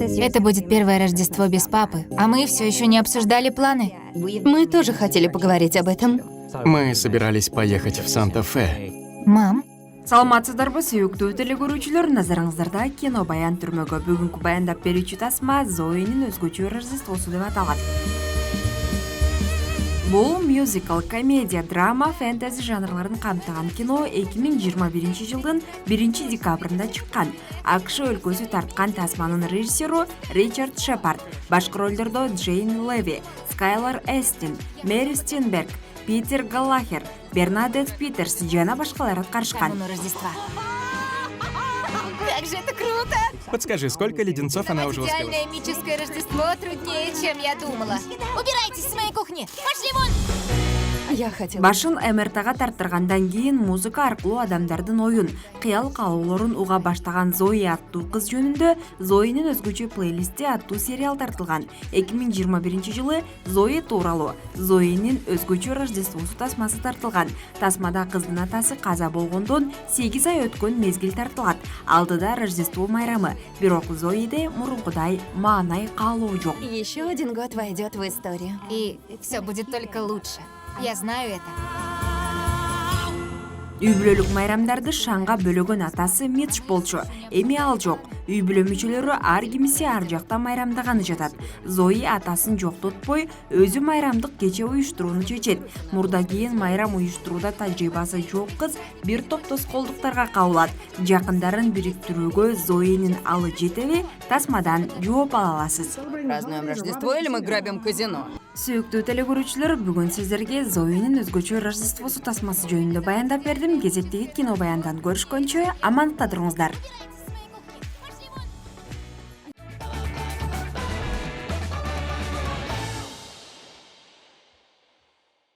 Это будет первое Рождество без папы, а мы все еще не обсуждали планы. Мы тоже хотели поговорить об этом. Мы собирались поехать в Санта-Фе. Мам, Саламатсыздарбы, сүйүктүү телекөрүүчүлөр, назарыңыздарда кино баян түрмөгө бүгүнкү баяндап берүүчү тасма Зоинин өзгөчө Рождествосу деп аталат. Бул мюзикл, комедия, драма, фэнтези жанрларын камтыган кино 2021 жылдын 1 декабрында чыккан. АКШ өлкөсү тарткан тасманын режиссеру Ричард Шепард, башкы ролдордо Джейн Леви, Скайлар Эстин, Мэри Стенберг, Питер Галлахер, Бернадет Питерс жана башкалар аткарышкан. Рождества. Как же это круто! Подскажи, сколько леденцов она уже успела? Идеальное мическое Рождество труднее, чем я думала. Убирайтесь с моей кухни! Пошли вон! Я хотела... Башын МРТга тарттыргандан кийин музыка аркылуу адамдардын оюн, кыял калоолорун уга баштаган Зои аттуу кыз жөнүндө Зоинин өзгөчө плейлисти аттуу сериал тартылган. 2021 жылы Зои тууралуу Зоинин өзгөчө Рождествосу тасмасы тартылган. Тасмада кыздын атасы каза болгондон 8 ай өткөн мезгил тартылат. Алдыда Рождество майрамы, бирок Зоиде мурункудай маанай каалоо жок. Еще один год войдет в историю. И все будет только лучше. Я знаю это. Үй бүлөлүк майрамдарды шаңга бөлөгөн атасы Митч болчу. Эми ал жок. Үй бүлө мүчөлөрү ар кимиси ар жакта майрамдаганы жатат. Зои атасын жоктотпой, өзү майрамдык кече уюштурууну чечет. Мурда кийин майрам уюштурууда тажрыйбасы жок кыз бир топ тоскоолдуктарга кабылат. Жакындарын бириктирүүгө Зоинин алы жетеби? Тасмадан жооп ала аласыз. Празднуем Рождество или мы грабим казино? Сүйүктүү телекөрүүчүлөр, бүгүн сиздерге Зоинин өзгөчө Рождествосу тасмасы жөнүндө баяндап бердим. Кезектеги кино баяндан көрүшкөнчө амандыкта туруңуздар.